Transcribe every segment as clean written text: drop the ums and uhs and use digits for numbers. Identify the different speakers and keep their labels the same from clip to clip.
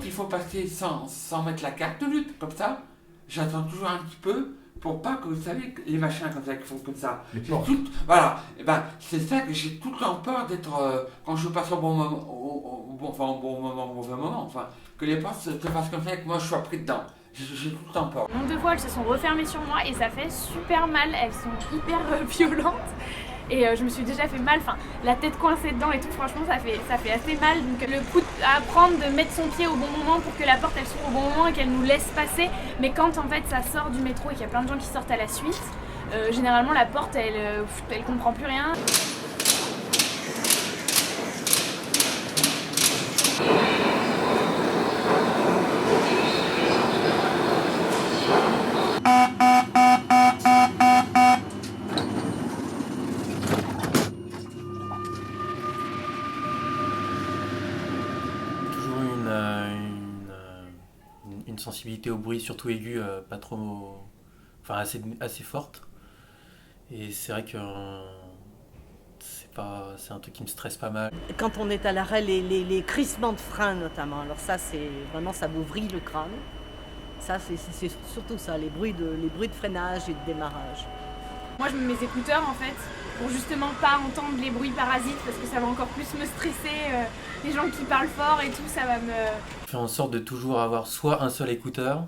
Speaker 1: il faut passer sans mettre la carte de lutte, comme ça, j'attends toujours un petit peu pour pas que, vous savez, les machins comme ça qui font comme ça.
Speaker 2: Les portes.
Speaker 1: Voilà, et ben, c'est ça que j'ai tout le temps peur d'être, quand je passe au bon moment, au bon moment, au mauvais moment, enfin, que les portes se fassent comme ça et que moi je sois pris dedans. J'ai tout le temps peur.
Speaker 3: Nombre de fois, elles se sont refermées sur moi et ça fait super mal. Elles sont hyper violentes et je me suis déjà fait mal. Enfin, la tête coincée dedans et tout, franchement, ça fait assez mal. Donc, le coup à prendre de mettre son pied au bon moment pour que la porte elle s'ouvre au bon moment et qu'elle nous laisse passer. Mais quand en fait ça sort du métro et qu'il y a plein de gens qui sortent à la suite, généralement la porte elle comprend plus rien.
Speaker 4: Une sensibilité au bruit, surtout aiguë, pas trop, enfin assez forte. Et c'est vrai que c'est un truc qui me stresse pas mal.
Speaker 5: Quand on est à l'arrêt, les crissements de frein notamment, alors ça c'est vraiment, ça vous vrille le crâne. Ça c'est surtout ça, les bruits de freinage et de démarrage.
Speaker 3: Moi je mets mes écouteurs en fait pour justement pas entendre les bruits parasites parce que ça va encore plus me stresser, les gens qui parlent fort et tout, ça va me...
Speaker 4: Je fais en sorte de toujours avoir soit un seul écouteur,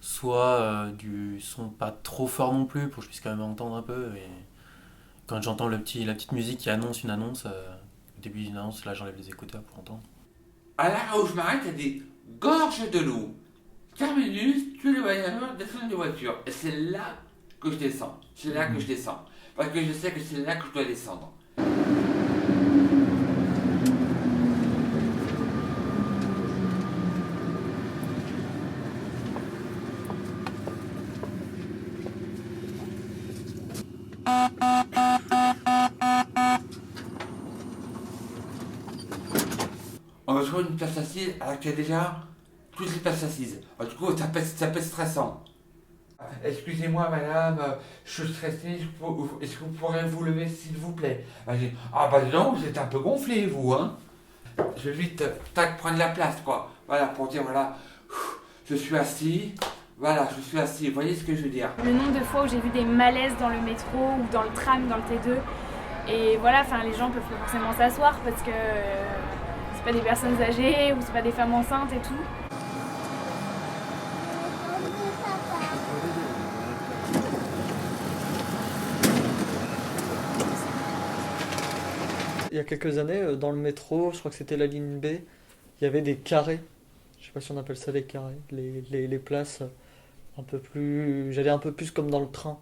Speaker 4: soit du son pas trop fort non plus pour que je puisse quand même entendre un peu. Et quand j'entends la petite musique qui annonce une annonce, au début d'une annonce, là j'enlève les écouteurs pour entendre.
Speaker 1: À l'arrêt où je m'arrête, il y a des gorges de l'eau. Terminus, tu le voyageur, descends de voiture. Et c'est là que je descends. C'est là que je descends. Parce que je sais que c'est là que je dois descendre. On va trouver une place assise alors qu'il y a déjà toutes les places assises. Alors, du coup, ça peut être stressant. Excusez-moi madame, je suis stressé, est-ce que vous pourrez vous lever s'il vous plaît? Ah bah non, vous êtes un peu gonflé vous, hein. Je vais vite, prendre la place quoi. Voilà, pour dire voilà, je suis assis, voilà, je suis assis, vous voyez ce que je veux dire?
Speaker 3: Le nombre de fois où j'ai vu des malaises dans le métro ou dans le tram, dans le T2, et voilà, enfin les gens peuvent pas forcément s'asseoir parce que c'est pas des personnes âgées ou c'est pas des femmes enceintes et tout.
Speaker 6: Il y a quelques années, dans le métro, je crois que c'était la ligne B, il y avait des carrés. Je sais pas si on appelle ça des carrés. Les places un peu plus... J'allais un peu plus comme dans le train.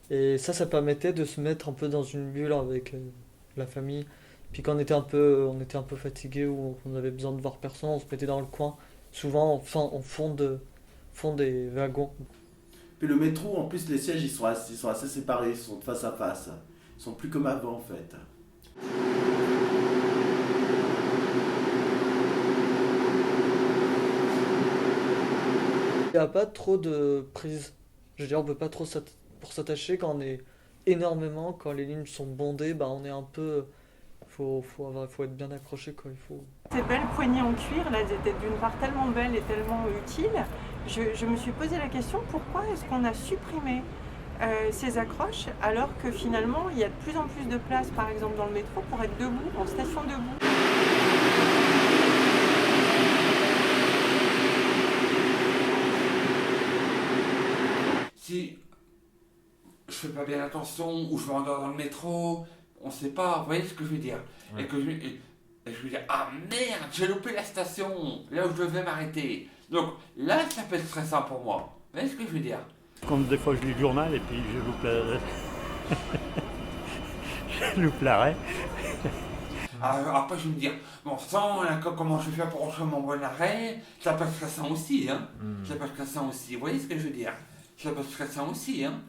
Speaker 6: Et ça permettait de se mettre un peu dans une bulle avec la famille. Puis quand on était un peu fatigué ou on avait besoin de voir personne, on se mettait dans le coin. Souvent, en fond des wagons.
Speaker 2: Puis le métro, en plus, les sièges, ils sont assez séparés, ils sont face à face. Ils sont plus comme avant, en fait.
Speaker 6: Il n'y a pas trop de prise. Je veux dire, on peut pas trop pour s'attacher quand on est énormément, quand les lignes sont bondées, bah on est un peu... faut être bien accroché quoi, il faut...
Speaker 7: Ces belles poignées en cuir, là, étaient d'une part tellement belles et tellement utiles. Je me suis posé la question, pourquoi est-ce qu'on a supprimé ces accroches alors que finalement il y a de plus en plus de place par exemple dans le métro pour être debout, en station debout.
Speaker 1: Si je fais pas bien attention ou je m'endors dans le métro, on sait pas, vous voyez ce que je veux dire? Ouais. Et je veux dire, ah merde, j'ai loupé la station, là où je devais m'arrêter. Donc là, ça peut être stressant pour moi. Vous voyez ce que je veux dire?
Speaker 8: Comme des fois je lis le journal et puis je loupe je loupe l'arrêt.
Speaker 1: Après je vais me dire, bon sang, comment je fais pour retrouver mon bon arrêt? Ça peut être stressant aussi, hein. Ça peut être stressant aussi, vous voyez ce que je veux dire? Ça peut être stressant aussi, hein.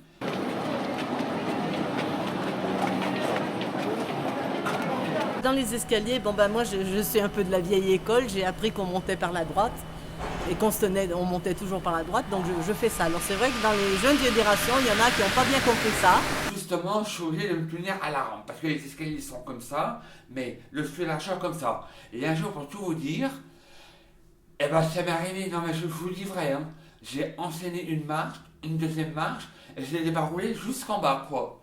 Speaker 5: Dans les escaliers, moi je suis un peu de la vieille école, j'ai appris qu'on montait par la droite. Et on montait toujours par la droite, donc je fais ça. Alors c'est vrai que dans les jeunes générations, il y en a qui n'ont pas bien compris ça.
Speaker 1: Justement, je suis obligé de me tenir à la rampe, parce que les escaliers sont comme ça, mais le feu d'achat comme ça. Et un jour, pour tout vous dire, Eh ben ça m'est arrivé, non mais je vous dis vrai, hein. J'ai enchaîné une marche, une deuxième marche, et je l'ai débarroulé jusqu'en bas, quoi.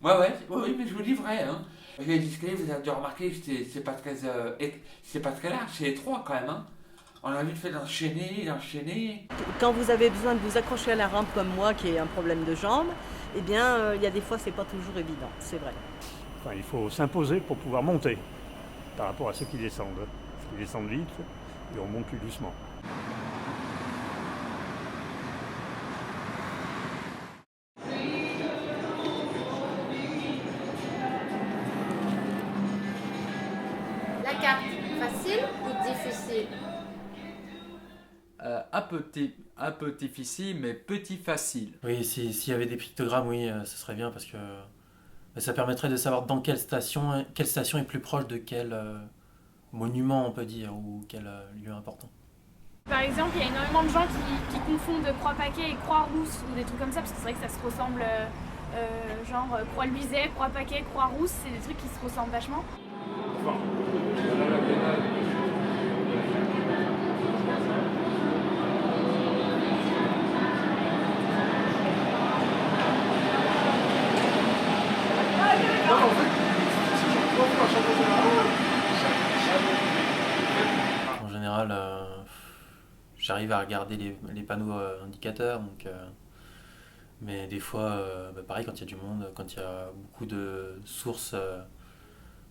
Speaker 1: Oui, mais je vous dis vrai, hein. Les escaliers, vous avez dû remarquer que c'est pas très large, c'est étroit quand même, hein. On a vite fait d'enchaîner.
Speaker 5: Quand vous avez besoin de vous accrocher à la rampe comme moi, qui ai un problème de jambe, eh bien, il y a des fois, c'est pas toujours évident, c'est vrai.
Speaker 8: Enfin, il faut s'imposer pour pouvoir monter par rapport à ceux qui descendent. Ceux qui descendent vite et on monte plus doucement.
Speaker 9: La carte, facile ou difficile?
Speaker 10: Un peu difficile, mais petit facile.
Speaker 4: Oui, s'il y avait des pictogrammes, oui, ce serait bien parce que ça permettrait de savoir dans quelle station est plus proche de quel monument, on peut dire, ou quel lieu important.
Speaker 3: Par exemple, il y a énormément de gens qui confondent Croix-Paquet et Croix-Rousse ou des trucs comme ça, parce que c'est vrai que ça se ressemble, genre Croix-Luiset, Croix-Paquet, Croix-Rousse, c'est des trucs qui se ressemblent vachement.
Speaker 4: En général, j'arrive à regarder les panneaux indicateurs, donc, mais des fois, pareil, quand il y a du monde, quand il y a beaucoup de sources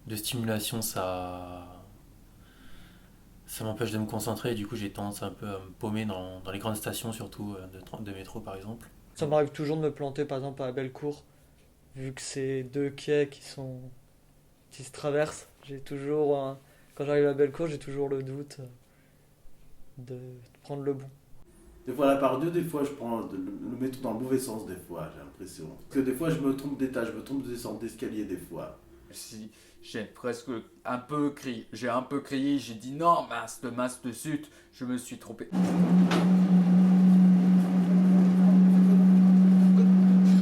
Speaker 4: de stimulation, ça m'empêche de me concentrer et du coup j'ai tendance un peu à me paumer dans les grandes stations, surtout de métro par exemple.
Speaker 6: Ça m'arrive toujours de me planter, par exemple, à Bellecour, vu que c'est deux quais qui se traversent. J'ai toujours, quand j'arrive à Bellecour, j'ai toujours le doute de prendre le bon.
Speaker 2: Des fois, à la part Dieu, des fois, je prends le métro dans le mauvais sens, des fois, j'ai l'impression. Parce que des fois, je me trompe d'étage, je me trompe de descente d'escalier, des fois.
Speaker 10: Si j'ai presque un peu crié, j'ai dit non, mince de zut, je me suis trompé.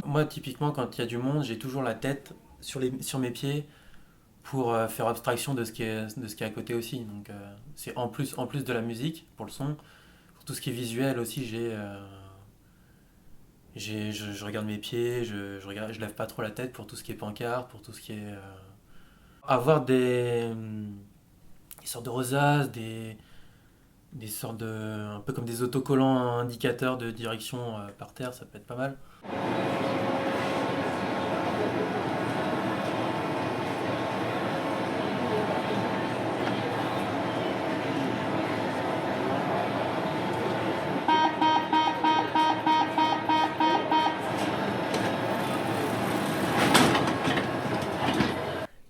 Speaker 4: Moi typiquement quand il y a du monde, j'ai toujours la tête sur mes pieds pour faire abstraction de ce qui est à côté aussi. Donc c'est en plus de la musique pour le son, pour tout ce qui est visuel aussi, je regarde mes pieds, je lève pas trop la tête pour tout ce qui est pancarte, pour tout ce qui est avoir des sortes de rosaces, des sortes de un peu comme des autocollants indicateurs de direction par terre, ça peut être pas mal.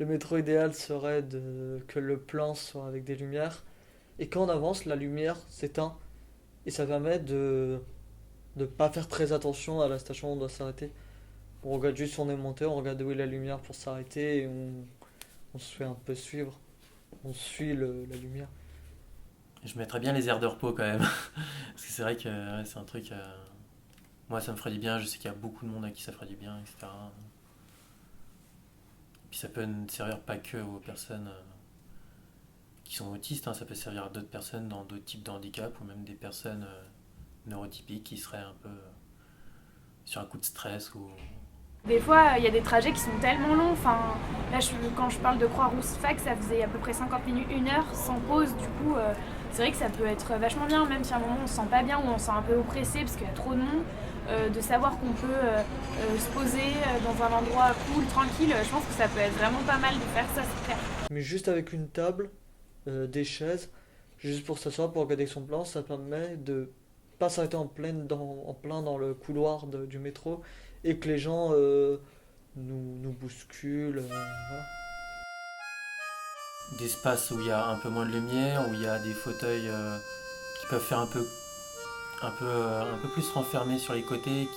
Speaker 6: Le métro idéal serait que le plan soit avec des lumières. Et quand on avance, la lumière s'éteint. Et ça permet de ne pas faire très attention à la station où on doit s'arrêter. On regarde juste où on est monté, on regarde où est la lumière pour s'arrêter et on se fait un peu suivre. On suit la lumière.
Speaker 4: Je mettrais bien les aires de repos quand même. Parce que c'est vrai que ouais, c'est un truc... moi ça me ferait du bien, je sais qu'il y a beaucoup de monde à qui ça ferait du bien, etc. Puis ça peut ne servir pas que aux personnes qui sont autistes, hein. Ça peut servir à d'autres personnes dans d'autres types de handicap ou même des personnes neurotypiques qui seraient un peu sur un coup de stress ou...
Speaker 3: Des fois, il y a des trajets qui sont tellement longs. Enfin, là, quand je parle de Croix-Rousse Fac, ça faisait à peu près 50 minutes, 1 heure sans pause. Du coup, c'est vrai que ça peut être vachement bien, même si à un moment on se sent pas bien ou on se sent un peu oppressé parce qu'il y a trop de monde. De savoir qu'on peut se poser dans un endroit cool, tranquille, je pense que ça peut être vraiment pas mal de faire ça, c'est clair.
Speaker 6: Mais juste avec une table, des chaises, juste pour s'asseoir, pour regarder son plan, ça permet de pas s'arrêter en plein dans le couloir du métro et que les gens nous bousculent. Voilà.
Speaker 4: Des espaces où il y a un peu moins de lumière, où il y a des fauteuils qui peuvent faire un peu plus renfermés sur les côtés,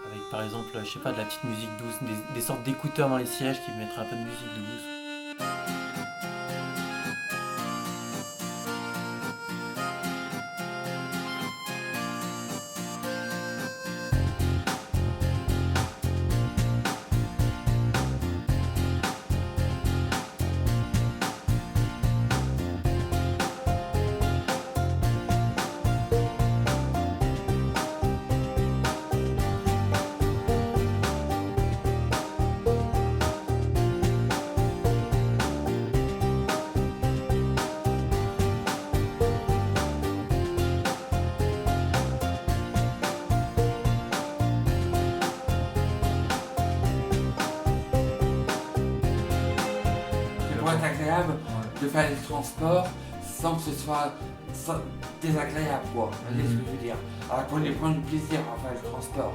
Speaker 4: avec par exemple, je sais pas, de la petite musique douce, des sortes d'écouteurs dans les sièges qui mettraient un peu de musique douce.
Speaker 1: agréable de faire les transports sans que ce soit désagréable, quoi. Vous voyez ce que je veux dire? Alors qu'on y prend du plaisir à faire le transport.